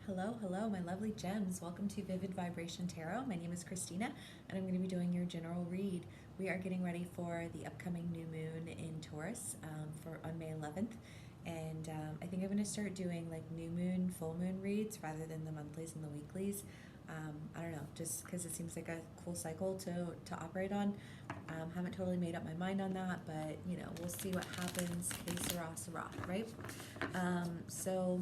Hello, my lovely gems. Welcome to Vivid Vibration Tarot. My name is Christina, and I'm going to be doing your general read. We are getting ready for the upcoming new moon in Taurus on May 11th, and I think I'm going to start doing like new moon, full moon reads rather than the monthlies and the weeklies. I don't know, just because it seems like a cool cycle to operate on. Haven't totally made up my mind on that, but we'll see what happens. Que sera, right? So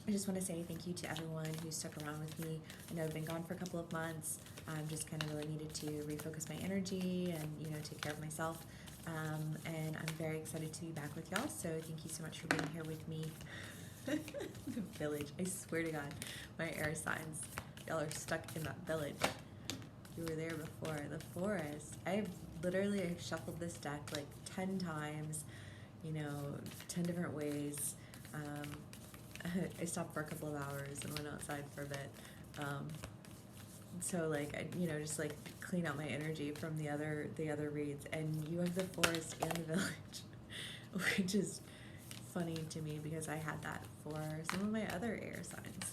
I just want to say thank you to everyone who stuck around with me. I know I've been gone for a couple of months. Just kind of really needed to refocus my energy and take care of myself. And I'm very excited to be back with y'all. So thank you so much for being here with me. The village. I swear to God, my air signs. Y'all are stuck in that village. You were there before. The forest. I've shuffled this deck like 10 times, 10 different ways. I stopped for a couple of hours and went outside for a bit. So like, just like clean out my energy from the other reads. And you have the forest and the village, which is funny to me because I had that for some of my other air signs.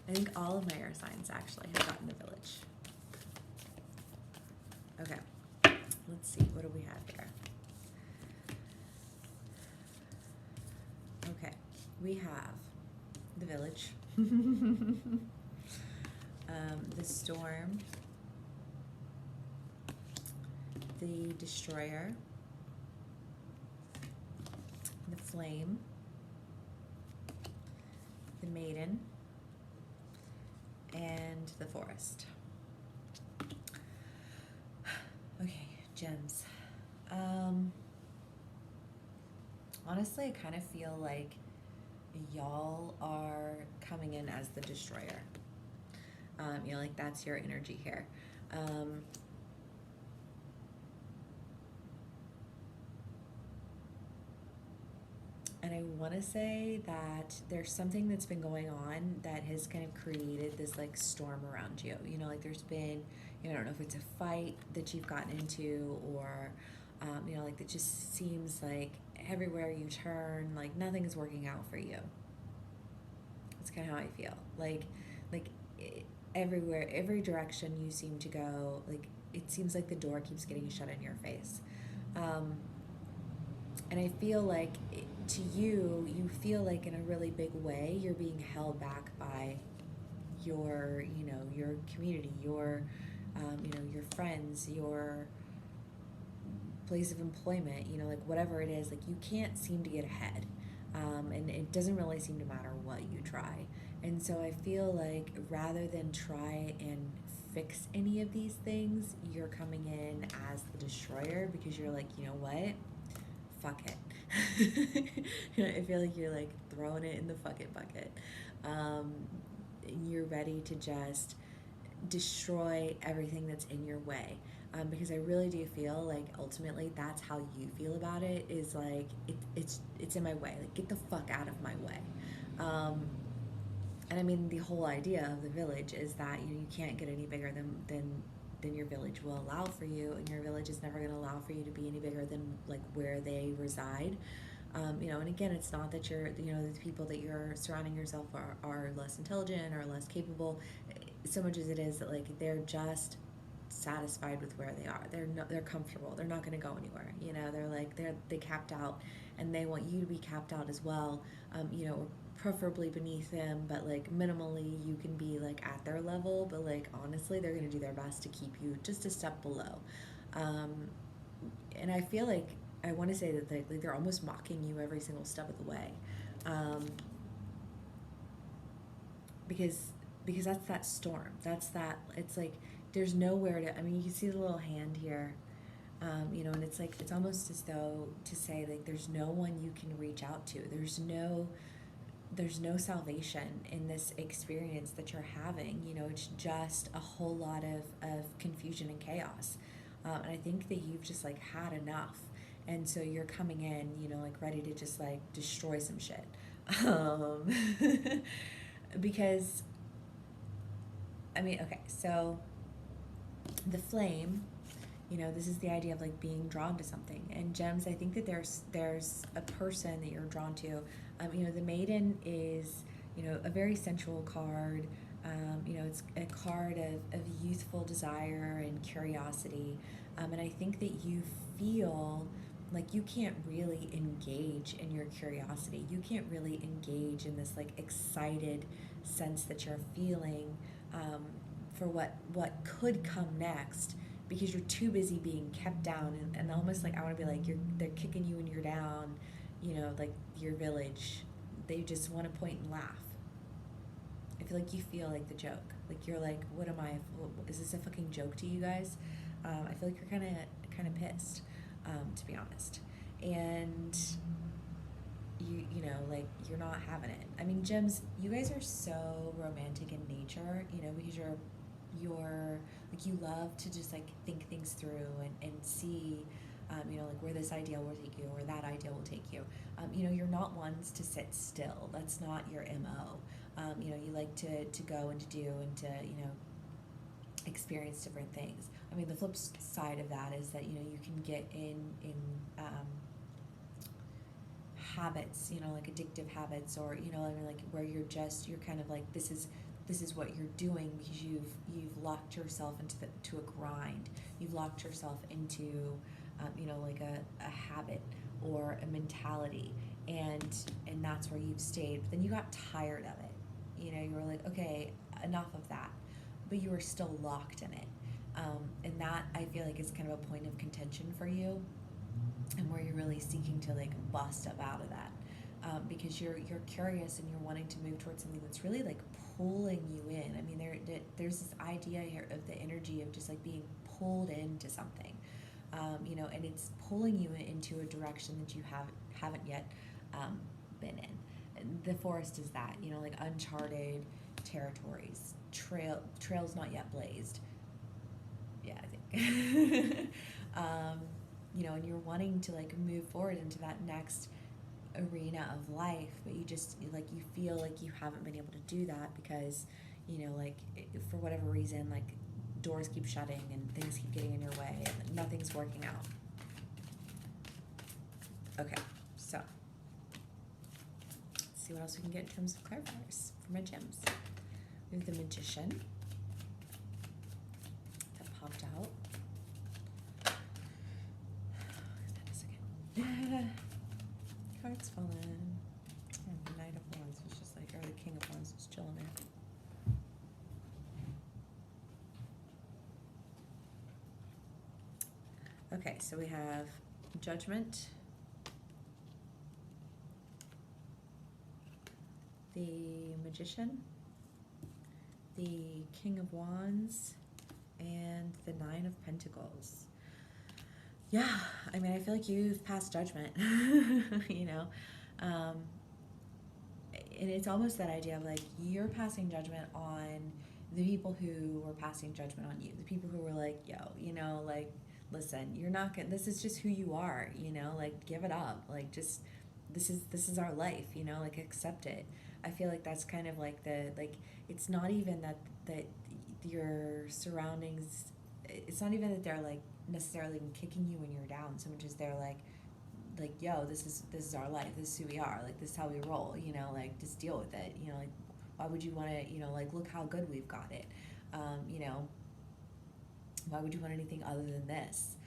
I think all of my air signs actually have gotten the village. Okay, let's see, what do we have here? Okay, we have the village, the storm, the destroyer, the flame, the maiden, and the forest. Okay, gems. Honestly, I kind of feel like y'all are coming in as the destroyer. Like that's your energy here. And I want to say that there's something that's been going on that has kind of created this like storm around you. Like there's been, I don't know if it's a fight that you've gotten into or, like it just seems like everywhere you turn, like nothing is working out for you. That's kind of how I feel. Like everywhere, every direction you seem to go, like it seems like the door keeps getting shut in your face. And I feel like to you feel like in a really big way you're being held back by your, your community, your, your friends, your place of employment, like whatever it is, like you can't seem to get ahead. And it doesn't really seem to matter what you try. And so I feel like rather than try and fix any of these things, you're coming in as the destroyer because you're like, you know what? Fuck it. I feel like you're like throwing it in the fuck it bucket. And you're ready to just destroy everything that's in your way. Because I really do feel like ultimately that's how you feel about it, is like it's in my way, like get the fuck out of my way. And I mean the whole idea of the village is that you can't get any bigger than your village will allow for you, and your village is never going to allow for you to be any bigger than like where they reside. And again, it's not that the people that you're surrounding yourself are less intelligent or less capable, so much as it is that like they're just satisfied with where they are. They're comfortable. They're not going to go anywhere. They capped out, and they want you to be capped out as well. Or preferably beneath them, but like minimally you can be like at their level, but like honestly they're going to do their best to keep you just a step below. And I feel like I want to say that they're almost mocking you every single step of the way, because that's that storm. That's that. It's like there's nowhere to. I mean, you can see the little hand here, and it's like it's almost as though to say like there's no one you can reach out to. There's no salvation in this experience that you're having. It's just a whole lot of confusion and chaos. And I think that you've just like had enough. And so you're coming in, like ready to just like destroy some shit. Because, I mean, okay, so the flame This is the idea of like being drawn to something. And gems, I think that there's a person that you're drawn to. The maiden is, a very sensual card. It's a card of youthful desire and curiosity. And I think that you feel like you can't really engage in your curiosity. You can't really engage in this like excited sense that you're feeling, for what could come next, because you're too busy being kept down, and almost like I want to be like they're kicking you and you're down, like your village. They just want to point and laugh. I feel like you feel like the joke. Like you're like, what am I? Is this a fucking joke to you guys? I feel like you're kind of pissed, to be honest. And like you're not having it. I mean, gems, you guys are so romantic in nature, because you're like, you love to just like think things through and see, like where this idea will take you or that idea will take you. You're not ones to sit still. That's not your MO. You like to go and to do and to, experience different things. I mean, the flip side of that is that, you can get in habits, like addictive habits, or, like where you're kind of like, this is what you're doing because you've locked yourself to a grind. You've locked yourself into, like a habit or a mentality, and that's where you've stayed. But then you got tired of it. You were like, okay, enough of that, but you were still locked in it. And that, I feel like, is kind of a point of contention for you, and where you're really seeking to like bust up out of that, because you're curious and you're wanting to move towards something that's really like pulling you in. I mean, there's this idea here of the energy of just like being pulled into something, and it's pulling you into a direction that you haven't yet been in. And the forest is that, like uncharted territories, trails not yet blazed. Yeah, I think. And you're wanting to like move forward into that next arena of life, but you feel like you haven't been able to do that because, for whatever reason, like doors keep shutting and things keep getting in your way and nothing's working out. Okay, so let's see what else we can get in terms of clarifiers for my gems. We have the Magician that popped out. Cards falling. And the Knight of Wands was just like, or the King of Wands was chilling there. Okay, so we have Judgment, the Magician, the King of Wands, and the Nine of Pentacles. Yeah, I mean, I feel like you've passed judgment, and it's almost that idea of like you're passing judgment on the people who were passing judgment on you, the people who were like, yo, like, listen, you're not gonna, this is just who you are, like, give it up, like, just, this is our life, like, accept it. I feel like that's kind of like it's not even that your surroundings, it's not even that they're like necessarily kicking you when you're down so much as they're like yo, this is our life, this is who we are, like this is how we roll, like just deal with it, like why would you want to, like look how good we've got it, why would you want anything other than this,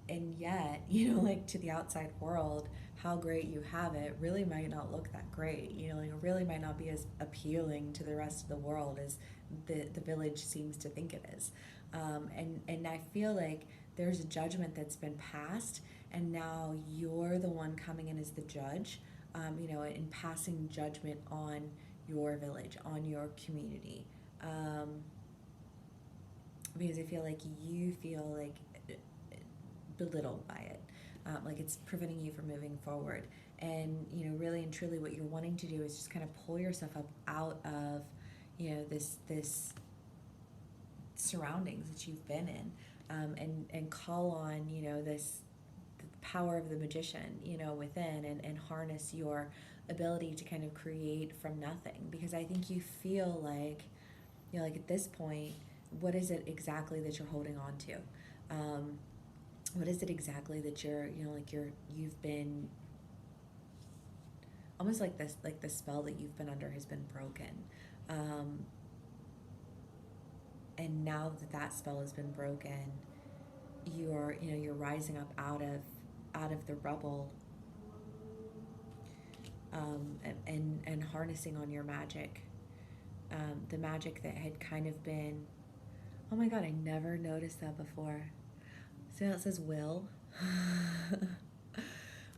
and yet, like to the outside world, how great you have it really might not look that great, like it really might not be as appealing to the rest of the world as the village seems to think it is. And I feel like there's a judgment that's been passed, and now you're the one coming in as the judge, and passing judgment on your village, on your community, because I feel like you feel like belittled by it, like it's preventing you from moving forward. And really and truly, what you're wanting to do is just kind of pull yourself up out of this surroundings that you've been in, and call on this the power of the Magician within, and harness your ability to kind of create from nothing, because I think you feel like like at this point, what is it exactly that you're holding on to? What is it exactly that you've been, almost like this, like the spell that you've been under has been broken. Um, and now that that spell has been broken, you're rising up out of the rubble, and harnessing on your magic, the magic that had kind of been, oh my god, I never noticed that before. See how it says will?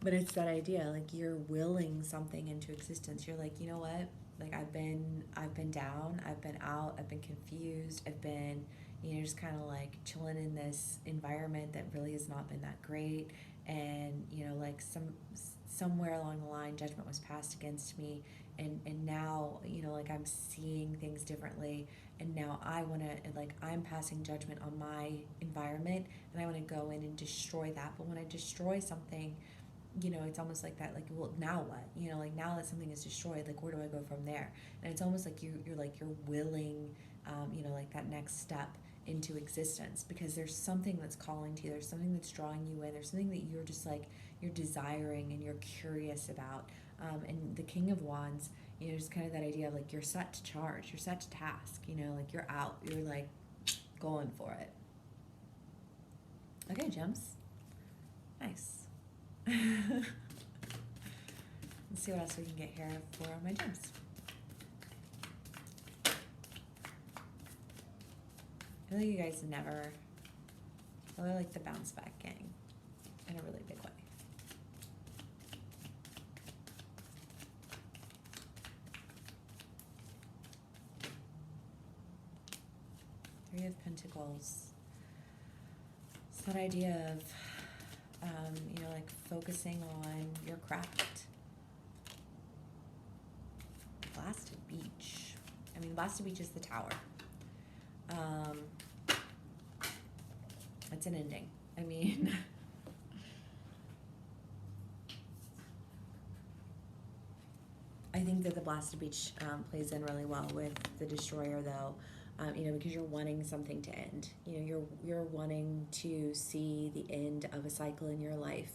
But it's that idea, like you're willing something into existence. You're like, you know what? Like I've been down, I've been out, I've been confused, I've been, just kind of like chilling in this environment that really has not been that great. And, like somewhere along the line, judgment was passed against me. And now, like I'm seeing things differently. And now I want to, like, I'm passing judgment on my environment, and I want to go in and destroy that. But when I destroy something, it's almost like that, like, well, now what? Like now that something is destroyed, like where do I go from there? And it's almost like you're willing, like that next step into existence, because there's something that's calling to you, there's something that's drawing you in, there's something that you're just like, you're desiring and you're curious about. And the King of Wands, just kind of that idea of like you're set to charge, you're set to task, like you're out, you're like going for it. Okay, gems. Nice. Let's see what else we can get here for my gems. I feel like you guys never really like the bounce back gang in a really big way. Three of Pentacles. It's that idea of like focusing on your craft. Blasted Beach. I mean, Blasted Beach is the tower. It's an ending. I mean, I think that the Blasted Beach plays in really well with the Destroyer, though. Because you're wanting something to end. You're wanting to see the end of a cycle in your life.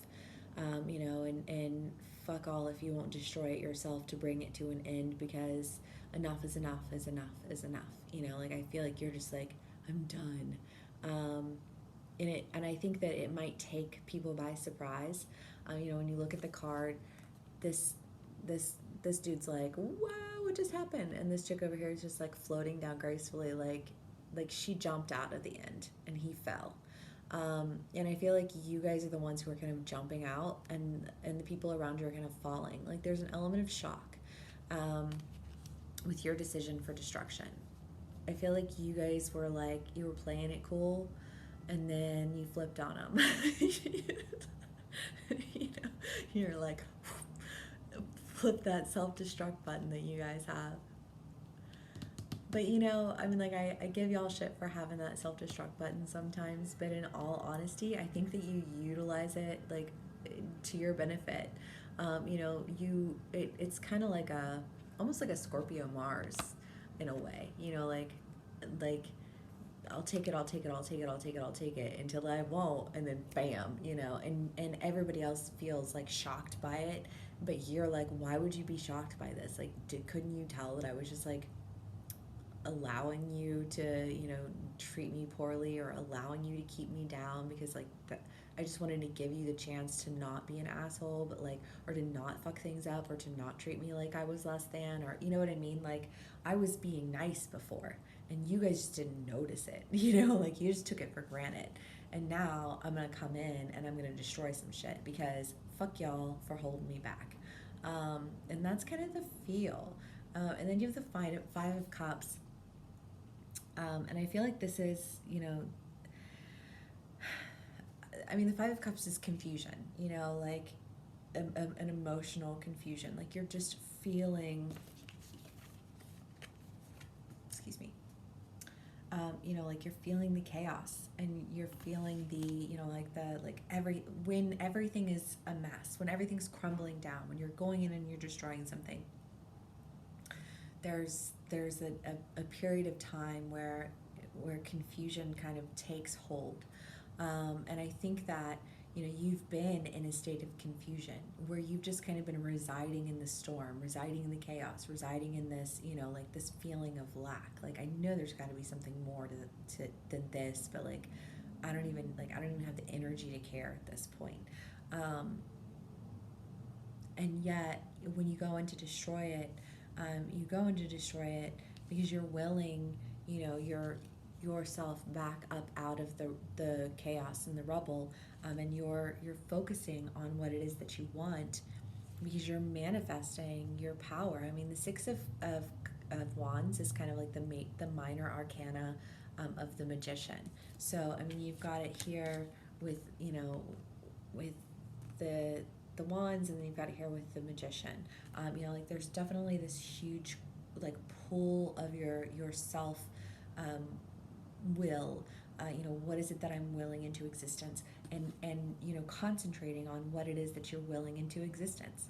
And fuck all if you won't destroy it yourself to bring it to an end, because enough is enough is enough is enough. Like I feel like you're just like, I'm done. And I think that it might take people by surprise. When you look at the card, this dude's like, wow, what just happened? And this chick over here is just like floating down gracefully, like she jumped out at the end and he fell. And I feel like you guys are the ones who are kind of jumping out, and the people around you are kind of falling. Like there's an element of shock with your decision for destruction. I feel like you guys were like, you were playing it cool, and then you flipped on them. You're like, flip that self-destruct button that you guys have. But I mean, like I give y'all shit for having that self-destruct button sometimes, but in all honesty, I think that you utilize it like to your benefit. It's kind of like almost like a Scorpio Mars in a way. Like I'll take it until I won't, and then bam, and everybody else feels like shocked by it, but you're like, why would you be shocked by this? Like, couldn't you tell that I was just like allowing you to, treat me poorly, or allowing you to keep me down, because like I just wanted to give you the chance to not be an asshole, but like, or to not fuck things up, or to not treat me like I was less than, or you know what I mean? Like I was being nice before, and you guys just didn't notice it, like you just took it for granted. And now I'm gonna come in and I'm gonna destroy some shit, because fuck y'all for holding me back. And that's kind of the feel. And then you have the Five of Cups. And I feel like this is, I mean, the Five of Cups is confusion, like an emotional confusion. Like you're just feeling, excuse me, like you're feeling the chaos, and you're feeling the, when everything is a mess, when everything's crumbling down, when you're going in and you're destroying something, there's a period of time where confusion kind of takes hold. And I think that, you've been in a state of confusion where you've just kind of been residing in the storm, residing in the chaos, residing in this, like this feeling of lack. Like, I know there's got to be something more to than this, but like, I don't even have the energy to care at this point. Um, and yet, when you go in to destroy it, you go in to destroy it because you're willing, yourself back up out of the chaos and the rubble, and you're focusing on what it is that you want because you're manifesting your power. I mean, the of wands is kind of like the minor arcana of the magician. So I mean, you've got it here with with the wands, and then you've got it here with the magician. Like there's definitely this huge like pull of your self will. What is it that I'm willing into existence, and concentrating on what it is that you're willing into existence.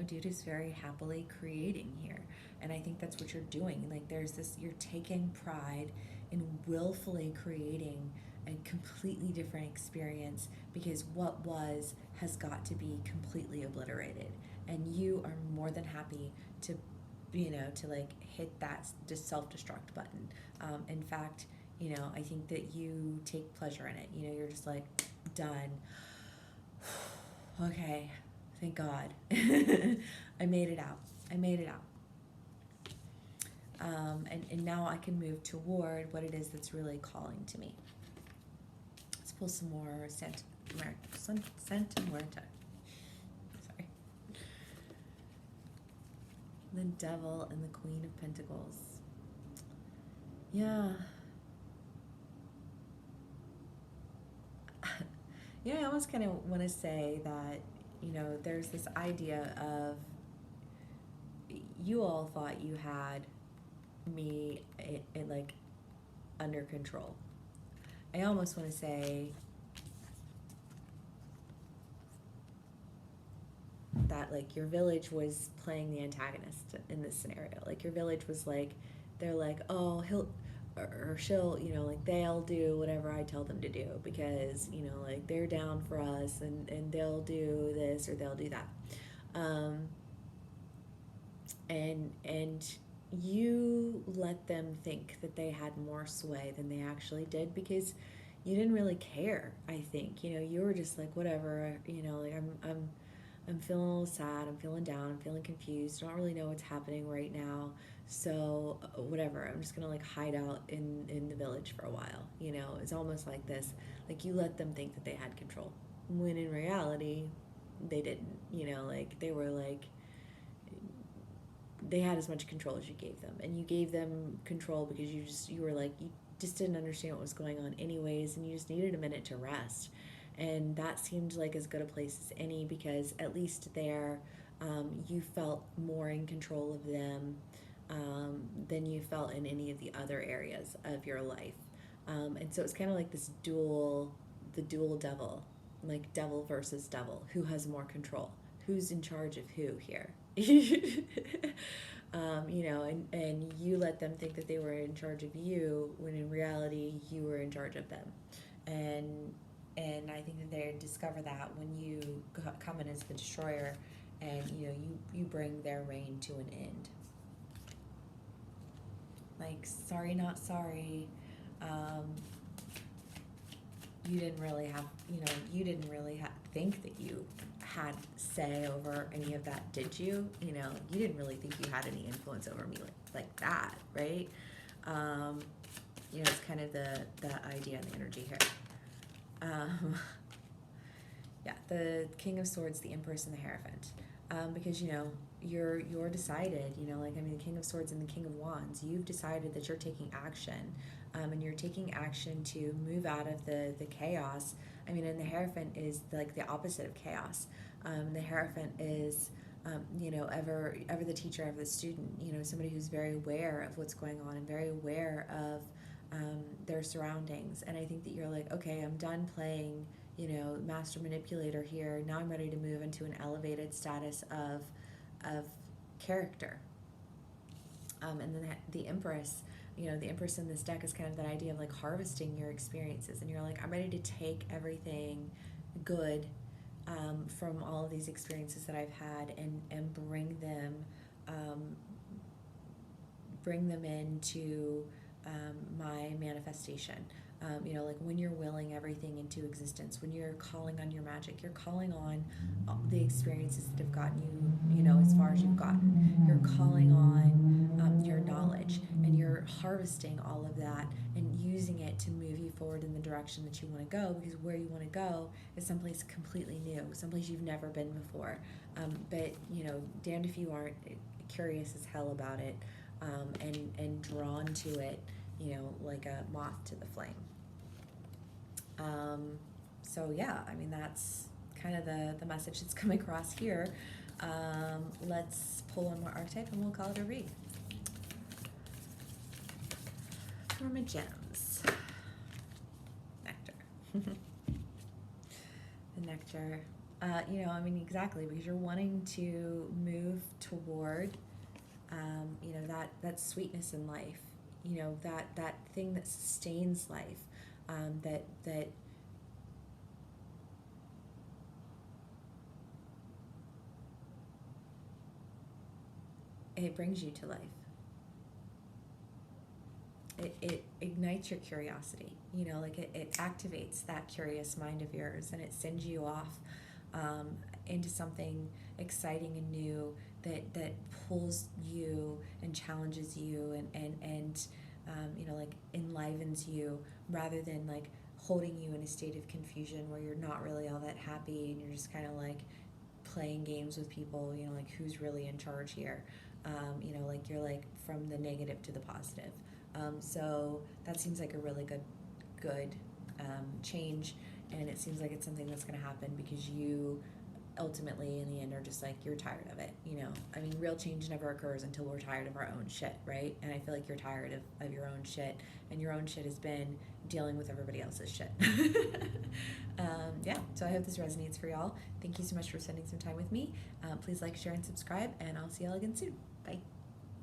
Dude is very happily creating here, and I think that's what you're doing. Like there's this, you're taking pride in willfully creating a completely different experience because what was has got to be completely obliterated, and you are more than happy to to like hit that just self-destruct button. In fact, I think that you take pleasure in it. You're just like, done. Okay, thank God. I made it out. And now I can move toward what it is that's really calling to me. Let's pull some more Santa Muerta. Sorry. The Devil and the Queen of Pentacles. Yeah. I almost kind of want to say that, there's this idea of you all thought you had me in like under control. I almost want to say that like your village was playing the antagonist in this scenario. Like your village was like, they're like, oh, he'll or she'll, like they'll do whatever I tell them to do because, like they're down for us, and they'll do this or they'll do that. And you let them think that they had more sway than they actually did because you didn't really care. I think, you were just like, whatever, like I'm feeling a little sad, I'm feeling down, I'm feeling confused, I don't really know what's happening right now, so whatever, I'm just gonna like hide out in the village for a while. It's almost like this, like you let them think that they had control when in reality they didn't. Like they were like, they had as much control as you gave them, and you gave them control because you were like, you just didn't understand what was going on anyways, and you just needed a minute to rest. And that seemed like as good a place as any because at least there you felt more in control of them than you felt in any of the other areas of your life. And so it's kind of like this the dual devil, like devil versus devil. Who has more control? Who's in charge of who here? And you let them think that they were in charge of you when in reality you were in charge of them. And I think that they discover that when you come in as the destroyer, and you bring their reign to an end. Like, sorry, not sorry. You didn't really have, think that you had say over any of that, did you? You didn't really think you had any influence over me like that, right? It's kind of the idea and the energy here. The King of Swords, the Empress, and the Hierophant. Because you're decided. The King of Swords and the King of Wands. You've decided that you're taking action, and you're taking action to move out of the chaos. And the Hierophant is like the opposite of chaos. The Hierophant is ever the teacher, ever the student. Somebody who's very aware of what's going on and very aware of their surroundings. And I think that you're like, okay, I'm done playing master manipulator here. Now I'm ready to move into an elevated status of character. And then the Empress, the Empress in this deck is kind of that idea of like harvesting your experiences, and you're like, I'm ready to take everything good from all of these experiences that I've had, and bring them into my manifestation. Like when you're willing everything into existence, when you're calling on your magic, you're calling on the experiences that have gotten you, as far as you've gotten. You're calling on your knowledge, and you're harvesting all of that and using it to move you forward in the direction that you want to go, because where you want to go is someplace completely new, someplace you've never been before. But, damned if you aren't curious as hell about it, and drawn to it, like a moth to the flame. So yeah, I mean, that's kind of the message that's come across here. Let's pull one more archetype and we'll call it a read. Karma Gems. Nectar. The nectar. Exactly, because you're wanting to move toward, that sweetness in life, that thing that sustains life, that it brings you to life. It ignites your curiosity, it activates that curious mind of yours, and it sends you off into something exciting and new that pulls you and challenges you and enlivens you, rather than like holding you in a state of confusion where you're not really all that happy and you're just kind of like playing games with people, like who's really in charge here. You're like from the negative to the positive. So that seems like a really good change, and it seems like it's something that's going to happen because you ultimately in the end are just like, you're tired of it. Real change never occurs until we're tired of our own shit, right? And I feel like you're tired of your own shit, and your own shit has been dealing with everybody else's shit. So I hope this resonates for y'all. Thank you so much for spending some time with me. Please like, share, and subscribe, and I'll see y'all again soon. Bye.